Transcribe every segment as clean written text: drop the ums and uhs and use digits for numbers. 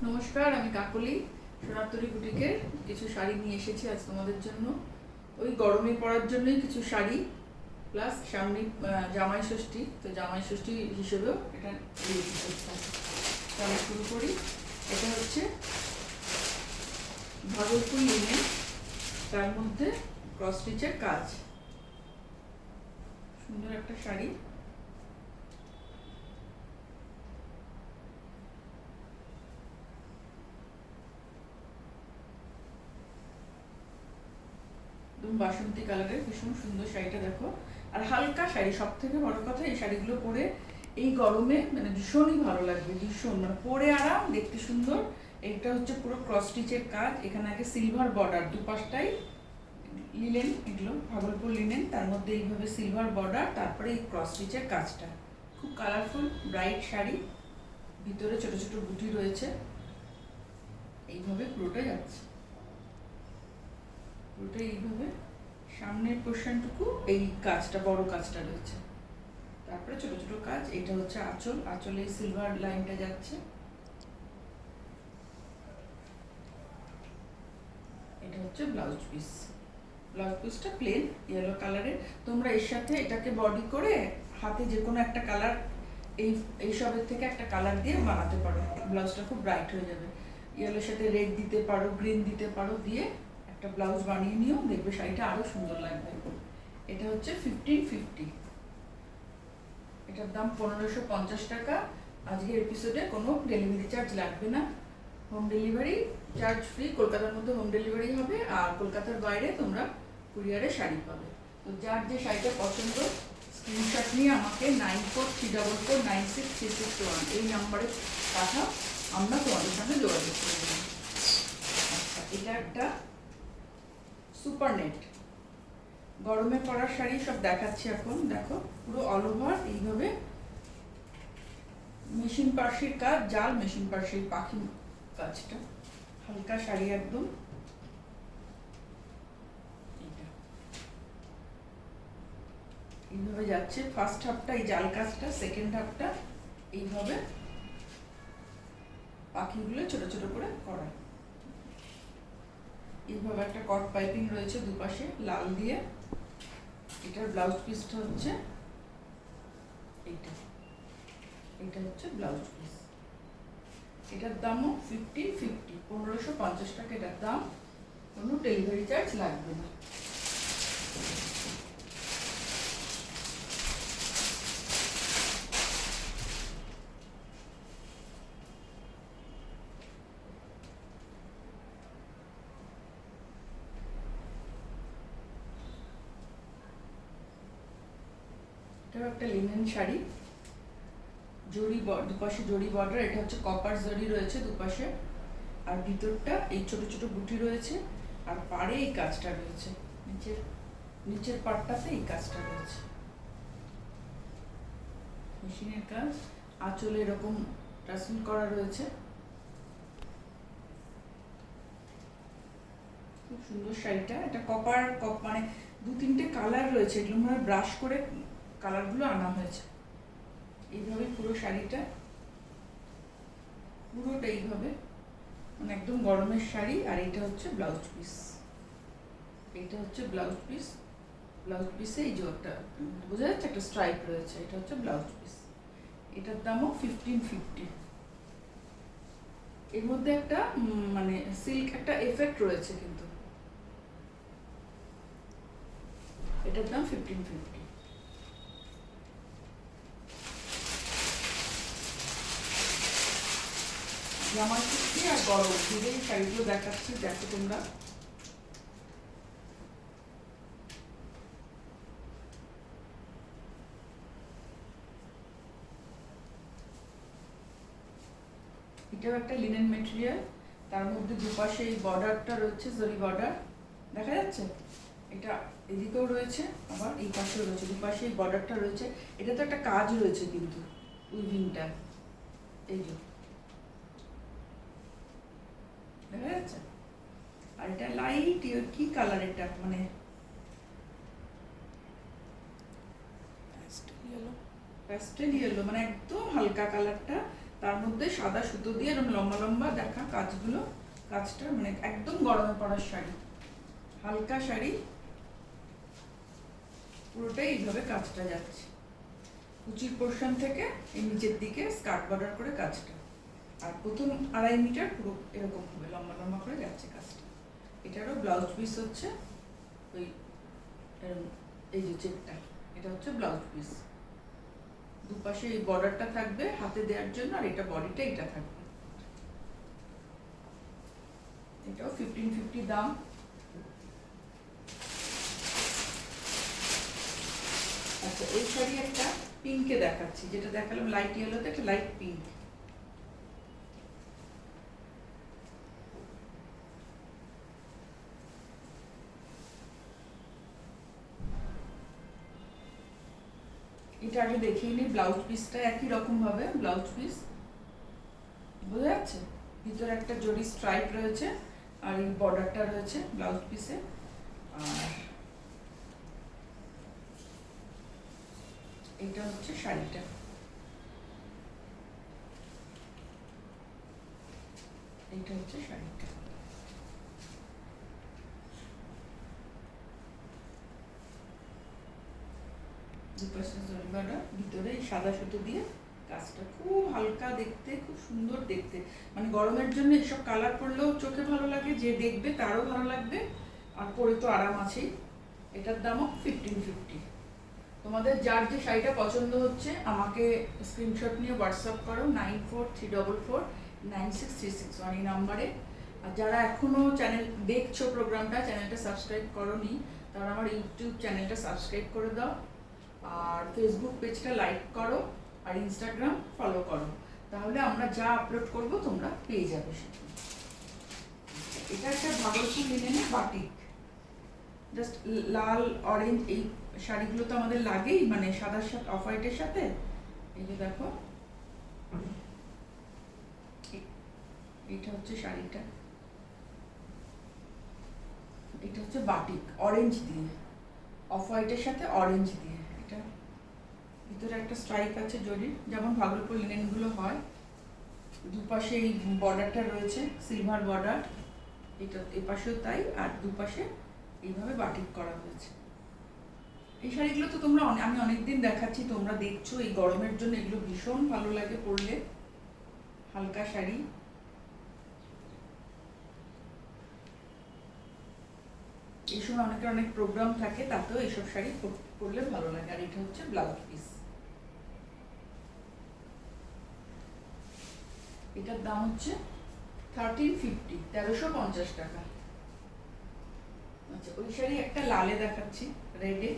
নমস্কার, আমি কাকলি সোনাতরি বুটিকের কিছু শাড়ি নিয়ে এসেছি আজ তোমাদের জন্য। ওই গরমে পরার জন্যই কিছু শাড়ি, প্লাস সামনে জামাই ষষ্ঠী, তো জামাই ষষ্ঠী হিসেবেও এটা তাহলে শুরু করি। এটা হচ্ছে ভাগলপুর লিনেন, তার মধ্যে ক্রস স্টিচের কাজ, সুন্দর একটা শাড়ি। বাসন্তী কালারের ভীষণ সুন্দর শাড়িটা দেখো, আর হালকা শাড়ি। সব থেকে বড় কথা, এই শাড়িগুলো পরে এই গরমে মানে ভীষণই ভালো লাগবে, ভীষণ মানে পরে আরাম, দেখতে সুন্দর। এটা হচ্ছে পুরো ক্রস স্টিচের কাজ, এখানে আগে সিলভার বর্ডার, দুপাশটাই লিনেন, এগুলো ভাগলপুর লিনেন, তার মধ্যে এইভাবে সিলভার বর্ডার, তারপরে এই ক্রস স্টিচের কাজটা। খুব কালারফুল ব্রাইট শাড়ি, ভিতরে ছোট ছোট বুটি রয়েছে, এইভাবে পুরোটা যাচ্ছে, পুরোটা এইভাবে। সামনের পোর্শনটুকু এই কাজটা, বড় কাজটা রয়েছে, তারপরে ছোট ছোট কাজ। এটা হচ্ছে আঁচল, আঁচলে সিলভার লাইনটা যাচ্ছে। এটা হচ্ছে ব্লাউজ পিস, ব্লাউজ পিসটা প্লেন ইয়েলো কালারের। তোমরা এর সাথে এটাকে বডি করে হাতে যে কোনো একটা কালার, এইসবের থেকে একটা কালার দিয়ে বানাতে পারো, ব্লাউজটা খুব ব্রাইট হয়ে যাবে। ইয়েলোর সাথে রেড দিতে পারো, গ্রিন দিতে পারো, দিয়ে একটা ব্লাউজ বানিয়ে নিও, দেখবে শাড়িটা আরো সুন্দর লাগবে। এটা হচ্ছে 1550, এটার দাম 1550 টাকা। আজকের এপিসোডে কোনো ডেলিভারি চার্জ লাগবে না, হোম ডেলিভারি চার্জ ফ্রি। কলকাতার মধ্যে হোম ডেলিভারি হবে, আর কলকাতার বাইরে তোমরা কুরিয়ারে শাড়ি পাবে। তো যার যে শাড়িটা পছন্দ, স্ক্রিনশট নিয়ে আমাকে 9434496361 এই নাম্বারে পাঠাও, আমরা তোমাদের সঙ্গে যোগাযোগ করে দেবো। আচ্ছা, এটা একটা সুপার নেট গরমে পরার শাড়ি, সব দেখাচ্ছি এখন। দেখো, পুরো অল ওভার এইভাবে মেশিন পার্সির কাজ, জাল মেশিন পার্সির পাখি কাজটা, হালকা শাড়ি একদম। এইভাবে যাচ্ছে ফার্স্ট হাফটা এই জাল কাজটা, সেকেন্ড হাফটা এইভাবে পাখিগুলো ছোট ছোট করে করা। এইভাবে একটা কট পাইপিং রয়েছে দুপাশে লাল দিয়ে। এটার ব্লাউজ পিসটা হচ্ছে এইটা, এটা হচ্ছে ব্লাউজ পিস। এটার দামও 1550, 1550 টাকা এটার দাম, কোনো ডেলিভারি চার্জ লাগবে না। এটাও একটা লিনেন শাড়ি, জরি দুপাশে জরি বর্ডার। এটা হচ্ছে কপার জরি রয়েছে দুপাশে, আর ভিতরটা এই ছোট ছোট বুটি রয়েছে, আর পাড়ে এই কাজটা রয়েছে, নিচের পাটটাতে এই কাজটা রয়েছে, মেশিনের কাজ। আঁচলে এরকম টাসেল করা রয়েছে, খুব সুন্দর শাড়িটা। এটা কপার মানে দু তিনটে কালার রয়েছে, এগুলো মনে হয় ব্রাশ করে কালারগুলো আনা হয়েছে। এইভাবে পুরো শাড়িটা, পুরোটা এইভাবে, মানে একদম গরমের শাড়ি। আর এটা হচ্ছে ব্লাউজ পিস, এটা হচ্ছে ব্লাউজ পিস। ব্লাউজ পিসে এই যে একটা বোঝা যাচ্ছে একটা স্ট্রাইপ রয়েছে, এটা হচ্ছে ব্লাউজ পিস। এটার দামও 1550। এর মধ্যে একটা মানে সিল্ক একটা এফেক্ট রয়েছে, কিন্তু এটার দাম 1550। জামাই ষষ্ঠী আর গরম ধীরে এই শাড়িগুলো দেখাচ্ছি, দেখো তোমরা। এটাও একটা লিনেন মেটেরিয়াল, তার মধ্যে দুপাশে এই বর্ডারটা রয়েছে, জরি বর্ডার দেখা যাচ্ছে। এটা এদিকেও রয়েছে, আবার এই পাশেও রয়েছে, দুপাশে এই বর্ডারটা রয়েছে। এটা তো একটা কাজ রয়েছে কিন্তু উইভিংটা, এই যে দেখা যাচ্ছে। আর এটা লাইট কি কালার, এটা মানে প্যাস্টেল ইয়েলো, মানে একদম হালকা কালারটা, তার মধ্যে সাদা সুতো দিয়ে এরকম লম্বা লম্বা দেখা কাজগুলো, কাজটা মানে একদম গরমে পড়ার শাড়ি, হালকা শাড়ি, পুরোটাই এইভাবে কাজটা যাচ্ছে। কুচির পোর্শন থেকে এই নিচের দিকে স্কার্ট বর্ডার করে কাজটা, আর প্রথম 2.5 মিটার পুরো এরকম হবে লম্বা লম্বা করে যাচ্ছে কাজটা। এটারও ব্লাউজ পিস হচ্ছে ওই এই যে চেকটা, এটা হচ্ছে ব্লাউজ পিস। দুপাশে এই বর্ডারটা থাকবে হাতে দেওয়ার জন্য, আর এটা বডিটা এটা থাকবে। এটাও 1550 দাম। আচ্ছা, এই শাড়ি একটা পিঙ্কে দেখাচ্ছি, যেটা দেখালাম লাইট ইয়েলোতে, একটা লাইট পিঙ্ক। এটা আগে দেখিয়ে নিই, ব্লাউজ পিসটা একই রকম ভাবে ব্লাউজ পিস, বোঝা যাচ্ছে? ভিতরে একটা জরি স্ট্রাইপ রয়েছে, আর এই বর্ডারটা রয়েছে ব্লাউজ পিসে। আর এটা হচ্ছে শাড়িটা, এইটা হচ্ছে শাড়িটা। দুপাশে জরি বর্ডার, ভিতরে সাদা সুতো দিয়ে কাজটা খুব হালকা দেখতে, খুব সুন্দর দেখতে। মানে গরমের জন্য এইসব কালার পরলেও চোখে ভালো লাগে, যে দেখবে তারও ভালো লাগবে, আর পরে তো আরাম আছেই। এটার দামও 1550। তোমাদের যার যে শাড়িটা পছন্দ হচ্ছে আমাকে স্ক্রিনশট নিয়ে হোয়াটসঅ্যাপ করো 9434496361 এই নাম্বারে। আর যারা এখনো চ্যানেল দেখছো, প্রোগ্রামটা চ্যানেলটা সাবস্ক্রাইব করোনি, তারা আমার ইউটিউব চ্যানেলটা সাবস্ক্রাইব করে দাও, আর ফেসবুক পেজটা লাইক করো, আর ইনস্টাগ্রাম ফলো করো, তাহলে আমরা যা আপলোড করব তোমরা পেয়ে যাবে সেটা। এটা একটা ভাগলপুর লিনেনের বাটিক, জাস্ট লাল অরেঞ্জ এই শাড়িগুলো তো আমাদের লাগেই, মানে সাদার সাথে অফ হোয়াইটের সাথে। এই যে দেখো, এটা হচ্ছে শাড়িটা, এটা হচ্ছে বাটিক অরেঞ্জ দিয়ে, অফ হোয়াইটের সাথে অরেঞ্জ দিয়ে। এটা ভিতরে একটা স্ট্রাইপ আছে জরির, যেমন ভাগলপুর লিনেনগুলো হয়। দুপাশে এই বর্ডারটা রয়েছে সিলভার বর্ডার, এটা এপাশেও তাই, আর দুপাশে এইভাবে বাটিক করা হয়েছে। এই শাড়িগুলো তো তোমরা আমি অনেকদিন দেখাচ্ছি, তোমরা দেখছো। এই গরমের জন্য এগুলো ভীষণ ভালো লাগে পরলে, হালকা শাড়ি। এই সময় অনেকের অনেক প্রোগ্রাম থাকে, তাতেও এইসব শাড়ি পরলে ভালো লাগে। আর এটা হচ্ছে ব্লাউজ পিস। এটার দাম হচ্ছে 1350, 1350 টাকা। আচ্ছা, ওই শাড়ি একটা লালে দেখাচ্ছি, রেডে।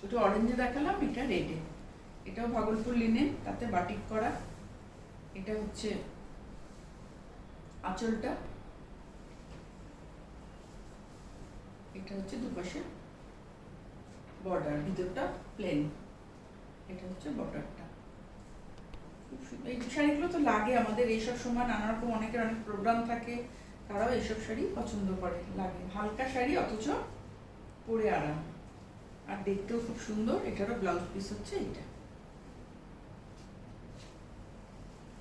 ওটা অরেঞ্জে দেখালাম, এটা রেডে। এটাও ভাগলপুর লিনেন, তাতে বাটিক করা। এটা হচ্ছে আঁচলটা, এটা হচ্ছে দুপাশে বর্ডার, ভিতরটা প্লেন। এটা হচ্ছে বর্ডারটা। এই শাড়িগুলো তো লাগে আমাদের এইসব সময়, নানা রকম অনেকের অনেক প্রোগ্রাম থাকে, তারাও এইসব শাড়ি পছন্দ করে, লাগে হালকা শাড়ি অথচ পরে আরাম, আর দেখতেও খুব সুন্দর। এটারও ব্লাউজ পিস হচ্ছে এইটা,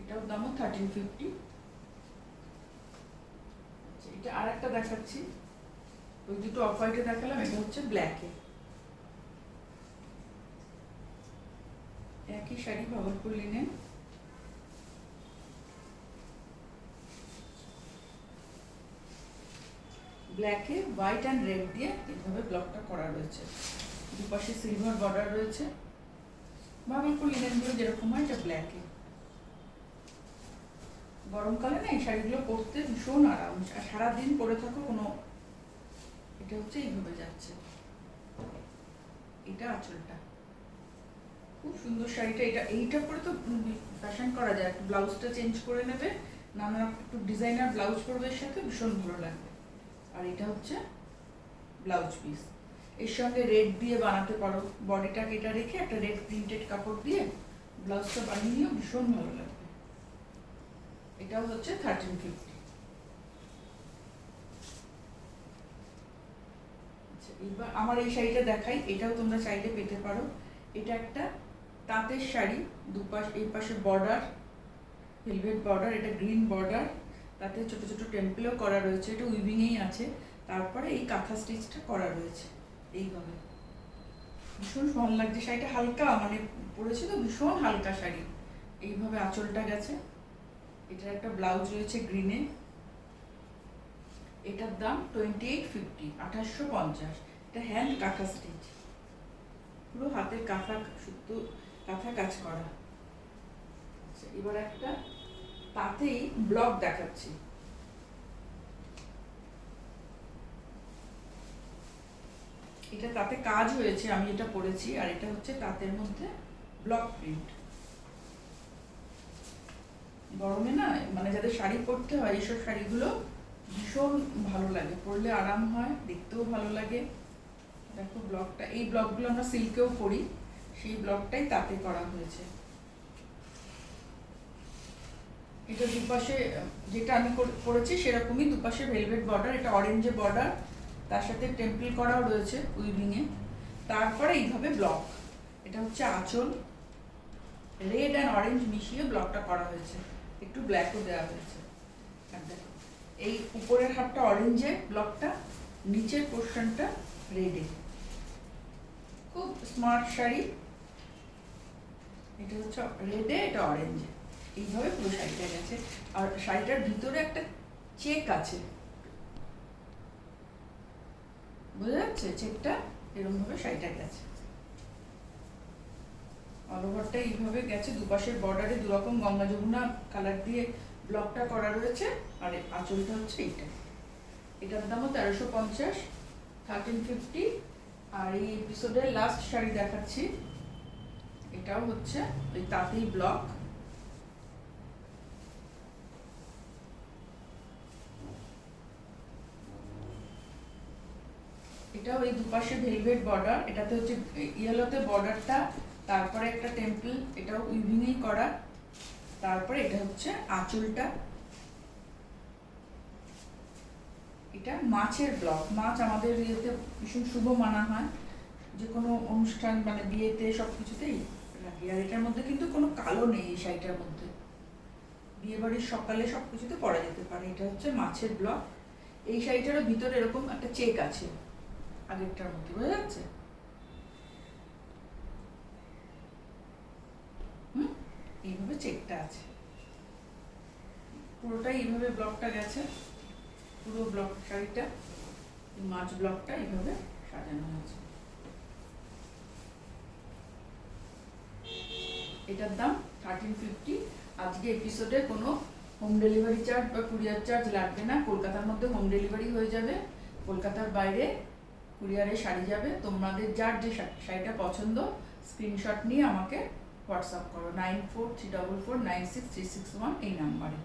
এটার দামও 1350। এটা আর একটা দেখাচ্ছি, ওই দুটো অফ হোয়াইটে দেখালাম, এটা হচ্ছে ব্ল্যাকে। একই শাড়ি, ভাগলপুর লিনেন। ব্ল্যাকে হোয়াইট অ্যান্ড রেড দিয়ে এইভাবে ব্লকটা করা রয়েছে, দুপাশে সিলভার বর্ডার রয়েছে। ভাগলপুর লিনেনগুলো যেরকম হয়, এটা ব্ল্যাকে। গরমকালে না এই শাড়িগুলো পরতে ভীষণ আরাম, সারাদিন পরে থাকো কোনো। এটা হচ্ছে এইভাবে যাচ্ছে, এটা আঁচলটা, খুব সুন্দর শাড়িটা। এইটা পরে তো ফ্যাশন করা যায়, একটু ব্লাউজটা চেঞ্জ করে নেবে, নানা একটু ডিজাইনার ব্লাউজ পরবে, এর সাথে ভীষণ ভালো লাগবে। আর এটা হচ্ছে ব্লাউজ পিস, এর সঙ্গে রেড দিয়ে বানাতে পারো, বডিটা কেটে রেখে একটা রেড প্রিন্টেড কাপড় দিয়ে ব্লাউজটা বানিয়ে নিও, ভীষণ ভালো লাগবে। এটাও হচ্ছে 1350। এবার আমার এই শাড়িটা দেখাই, এটাও তোমরা চাইলে পেতে পারো। এটা একটা তাঁতের শাড়ি, দুপাশ এই পাশে বর্ডার, ভেলভেট বর্ডার, এটা গ্রিন বর্ডার, তাতে ছোট ছোট টেম্পলও করা রয়েছে, এটা উইভিংয়েই আছে। তারপরে এই কাঁথা স্টিচটা করা রয়েছে এইভাবে। ভীষণ ভালো লাগছে শাড়িটা, হালকা মানে পরেছে তো ভীষণ হালকা শাড়ি। এইভাবে আঁচলটা গেছে। এটার একটা ব্লাউজ রয়েছে গ্রিনে। এটার দাম 2850, 2850। এটা হ্যান্ড কাঁথা স্টিচ, পুরো হাতের কাঁথা, শুধু কাঁথা কাজ করা। আচ্ছা, এবার একটা তাতেই ব্লক দেখাচ্ছি। এটা তাতে কাজ হয়েছে, আমি এটা পরেছি। আর এটা হচ্ছে তাঁতের মধ্যে ব্লক প্রিন্ট। গরমে না মানে যাদের শাড়ি পরতে হয়, এইসব শাড়িগুলো ভীষণ ভালো লাগে, পরলে আরাম হয়, দেখতেও ভালো লাগে। দেখো ব্লকটা, এই ব্লকগুলো আমরা সিল্কেও করি, সেই ব্লকটাই তাতে করা হয়েছে। এটা দুপাশে যেটা আমি করেছি সেরকমই, দুপাশে ভেলভেট বর্ডার, এটা অরেঞ্জে বর্ডার, তার সাথে টেম্পল করাও রয়েছে উইভিংয়ে। তারপরে এইভাবে ব্লক, এটা হচ্ছে আঁচল, রেড অ্যান্ড অরেঞ্জ মিশিয়ে ব্লকটা করা হয়েছে, একটু ব্ল্যাকও দেওয়া হয়েছে। আর দেখো এই উপরের হাতটা অরেঞ্জে ব্লকটা, নিচের পোর্শনটা রেডে। খুব স্মার্ট শাড়ি। এটা হচ্ছে রেডে, এটা অরেঞ্জে, এইভাবে পুরো শাড়িটা গেছে। আর শাড়িটার ভিতরে একটা চেক আছে, বোঝা যাচ্ছে চেকটা? এরকম ভাবে শাড়িটা গেছে, অল ওভারটা এইভাবে গেছে। দুপাশের বর্ডারে দুরকম গঙ্গা যমুনা কালার দিয়ে ব্লকটা করা রয়েছে। আর আঁচলটা হচ্ছে এইটা। এটার দামও 1350, 1350। আর এই এপিসোডের লাস্ট শাড়ি দেখাচ্ছি, এটাও হচ্ছে ওই তাঁতেই ব্লক। এটাও এই দুপাশে ভেলভেট বর্ডার, এটাতে হচ্ছে ইয়েলোতে বর্ডারটা, তারপরে একটা টেম্পল, এটাও উইভিংয়েই করা। তারপরে এটা হচ্ছে আঁচলটা, এটা মাছের ব্লক। মাছ আমাদের ইয়েতে ভীষণ শুভ মানা হয়, যে কোনো অনুষ্ঠান মানে বিয়েতে সব কিছুতেই রাখি। আর এটার মধ্যে কিন্তু কোনো কালো নেই, এই শাড়িটার মধ্যে বিয়ে বাড়ির সকালে সব কিছুতে পরা যেতে পারে। এটা হচ্ছে মাছের ব্লক। এই শাড়িটারও ভিতরে এরকম একটা চেক আছে আগেরটার মধ্যে, বোঝা যাচ্ছে? এইভাবে চেকটা আছে, পুরোটাই এইভাবে ব্লকটা গেছে। পুরো ব্লক শাড়িটা, মাছ ব্লকটা এইভাবে সাজানো হয়েছে। এটার দাম 1350। আজকে এপিসোডে কোনো হোম ডেলিভারি চার্জ বা কুরিয়ার চার্জ লাগবে না। কলকাতার মধ্যে হোম ডেলিভারি হয়ে যাবে, কলকাতার বাইরে কুরিয়ারে শাড়ি যাবে। তোমাদের যার যে শাড়িটা পছন্দ স্ক্রিনশট নিয়ে আমাকে হোয়াটসঅ্যাপ করো 9434496361 এই নাম্বারে।